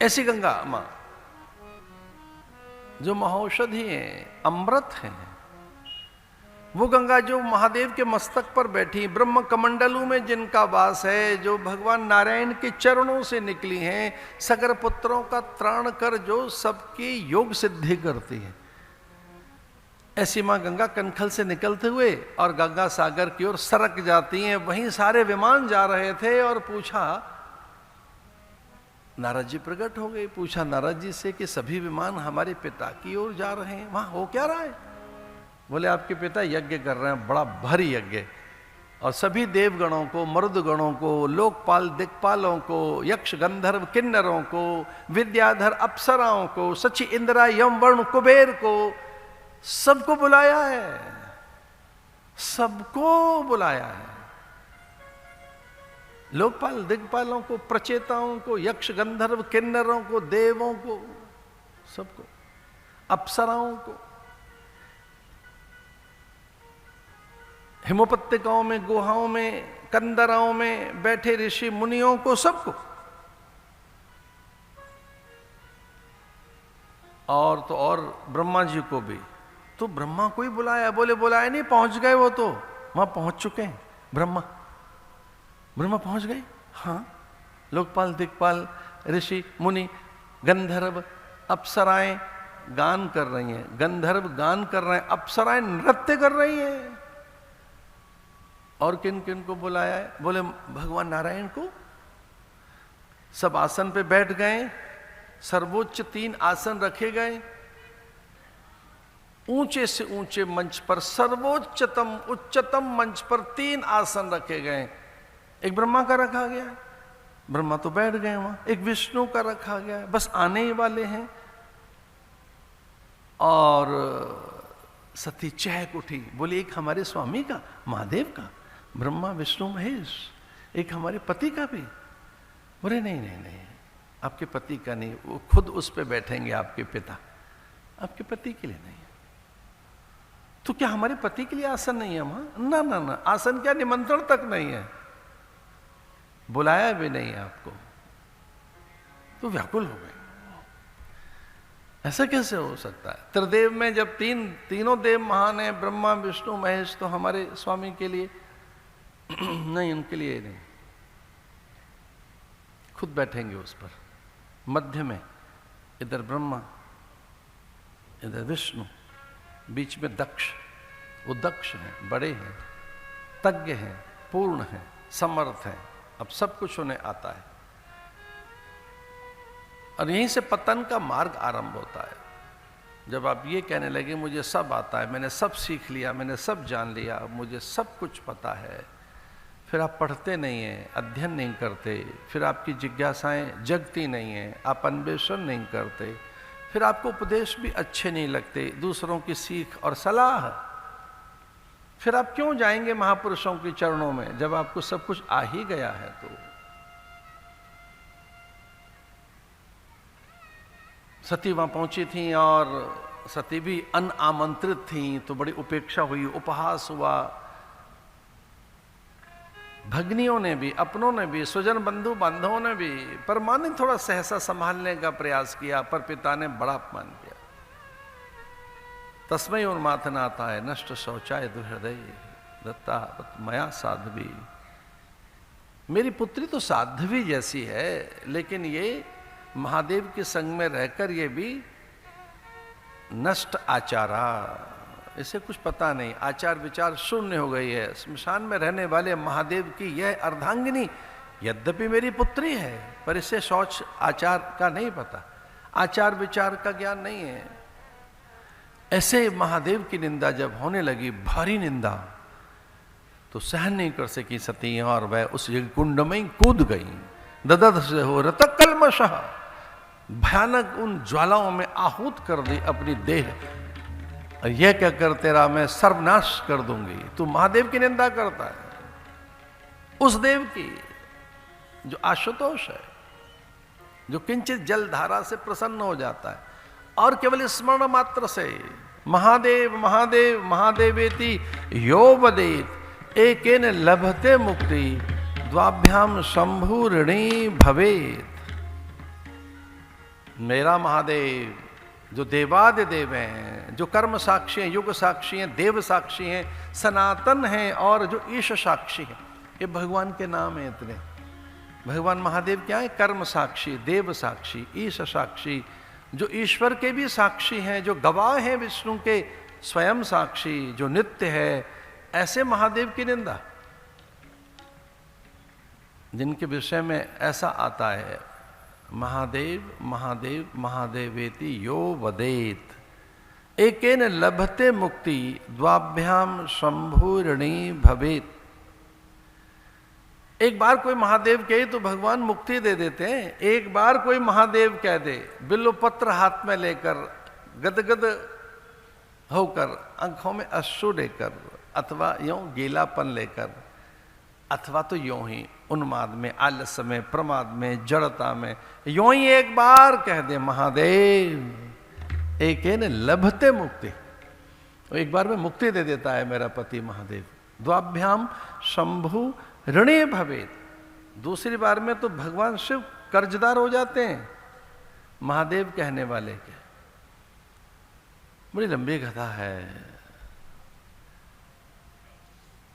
ऐसी गंगा मां जो महौषधि है, अमृत है, वो गंगा जो महादेव के मस्तक पर बैठी, ब्रह्म कमंडलू में जिनका वास है, जो भगवान नारायण के चरणों से निकली हैं, सगर पुत्रों का त्राण कर जो सबकी योग सिद्धि करती है, ऐसी मां गंगा कनखल से निकलते हुए और गंगा सागर की ओर सरक जाती हैं। वहीं सारे विमान जा रहे थे और पूछा, नारद जी प्रकट हो गए। पूछा नारद जी से कि सभी विमान हमारे पिता की ओर जा रहे हैं, वहां हो क्या रहा है? बोले आपके पिता यज्ञ कर रहे हैं, बड़ा भारी यज्ञ, और सभी देवगणों को, मरुदगणों को, लोकपाल दिक्पालों को, यक्ष गंधर्व किन्नरों को, विद्याधर अप्सराओं को, सची इंद्रा यम वरुण कुबेर को, सबको बुलाया है, सबको बुलाया है। लोकपाल दिग्पालों को, प्रचेताओं को, यक्ष गंधर्व किन्नरों को, देवों को, सबको, अप्सराओं को, हिमोपत्तिकाओं में, गुहाओं में, कंदराओं में बैठे ऋषि मुनियों को, सबको। और तो और ब्रह्मा जी को भी। तो ब्रह्मा को ही बुलाया? बोले बुलाया नहीं, पहुंच गए, वो तो वहां पहुंच चुके हैं। ब्रह्मा पहुंच गए। हाँ, लोकपाल दिक्पाल ऋषि मुनि गंधर्व अप्सराएं गान कर रही हैं, गंधर्व गान कर रहे हैं, अप्सराएं नृत्य कर रही हैं। और किन किन को बुलाया है? बोले भगवान नारायण को। सब आसन पे बैठ गए, सर्वोच्च 3 आसन रखे गए, ऊंचे से ऊंचे मंच पर, सर्वोच्चतम उच्चतम मंच पर 3 आसन रखे गए। एक ब्रह्मा का रखा गया है, ब्रह्मा तो बैठ गए वहां। एक विष्णु का रखा गया है, बस आने ही वाले हैं। और सती चहक उठी, बोली एक हमारे स्वामी का, महादेव का, ब्रह्मा विष्णु महेश, एक हमारे पति का भी। बोले नहीं नहीं नहीं, आपके पति का नहीं, वो खुद उस पे बैठेंगे, आपके पिता, आपके पति के लिए नहीं। तो क्या हमारे पति के लिए आसन नहीं है वहां? ना ना ना, आसन क्या, निमंत्रण तक नहीं है, बुलाया भी नहीं है आपको। तो व्याकुल हो गए, ऐसा कैसे हो सकता है? त्रिदेव में जब तीनों देव महान है, ब्रह्मा विष्णु महेश, तो हमारे स्वामी के लिए नहीं, उनके लिए नहीं। खुद बैठेंगे उस पर, मध्य में इधर ब्रह्मा, इधर विष्णु, बीच में दक्ष। वो दक्ष हैं, बड़े हैं, तज्ञ हैं, पूर्ण हैं, समर्थ हैं, अब सब कुछ उन्हें आता है। और यहीं से पतन का मार्ग आरंभ होता है। जब आप ये कहने लगे मुझे सब आता है, मैंने सब सीख लिया, मैंने सब जान लिया, मुझे सब कुछ पता है, फिर आप पढ़ते नहीं हैं, अध्ययन नहीं करते, फिर आपकी जिज्ञासाएं जगती नहीं हैं, आप अन्वेषण नहीं करते, फिर आपको उपदेश भी अच्छे नहीं लगते, दूसरों की सीख और सलाह, फिर आप क्यों जाएंगे महापुरुषों के चरणों में जब आपको सब कुछ आ ही गया है? तो सती वहां पहुंची थी और सती भी अनामंत्रित थी, तो बड़ी उपेक्षा हुई, उपहास हुआ। भग्नियों ने भी, अपनों ने भी, स्वजन बंधु बांधवों ने भी, पर मां ने थोड़ा सहसा संभालने का प्रयास किया, पर पिता ने बड़ा अपमान किया। तस्मै उन्माथनाता है नष्ट शौचाय दुहृदय दत्ता मया साध्वी। मेरी पुत्री तो साध्वी जैसी है, लेकिन ये महादेव के संग में रहकर ये भी नष्ट आचारा, इसे कुछ पता नहीं, आचार विचार शून्य हो गई है। स्मशान में रहने वाले महादेव की यह अर्धांगिनी यद्यपि मेरी पुत्री है, पर इसे शौच आचार का नहीं पता, आचार विचार का ज्ञान नहीं है। ऐसे महादेव की निंदा जब होने लगी, भारी निंदा, तो सहन नहीं कर सकी सती और वह उस कुंड में कूद गई। ददध से हो रतक कलमशः, भयानक उन ज्वालाओं में आहूत कर दी अपनी देह, और यह क्या कर तेरा मैं सर्वनाश कर दूंगी। तू महादेव की निंदा करता है, उस देव की जो आशुतोष है, जो किंचित जलधारा से प्रसन्न हो जाता है और केवल स्मरण मात्र से महादेव महादेव महादेवेति यो वदेत एकेन लभते मुक्ति द्वाभ्याम शंभु ऋणी भवेत। मेरा महादेव जो देवादिदेव हैं, जो कर्म साक्षी हैं, युग साक्षी हैं, देव साक्षी हैं, सनातन हैं और जो ईश साक्षी हैं, ये भगवान के नाम हैं इतने। भगवान महादेव क्या है? कर्म साक्षी, देव साक्षी, ईश साक्षी, जो ईश्वर के भी साक्षी हैं, जो गवाह हैं विष्णु के, स्वयं साक्षी, जो नित्य है। ऐसे महादेव की निंदा, जिनके विषय में ऐसा आता है, महादेव महादेव महादेवेति यो वदेत एकेन लभते मुक्ति द्वाभ्याम शंभुरणी भवेत। एक बार कोई महादेव कहे तो भगवान मुक्ति दे देते हैं। एक बार कोई महादेव कह दे, बिल्वपत्र हाथ में लेकर, गदगद होकर, आंखों में अश्रु लेकर, अथवा यूं गीलापन लेकर, अथवा तो यूं ही उन्माद में, आलस्य में, प्रमाद में, जड़ता में, यूं ही एक बार कह दे महादेव, एक है न लभते मुक्ति, तो एक बार में मुक्ति दे देता है मेरा पति महादेव। द्वाभ्याम शंभु ऋणी भवेत, दूसरी बार में तो भगवान शिव कर्जदार हो जाते हैं महादेव कहने वाले के। बड़ी लंबी कथा है।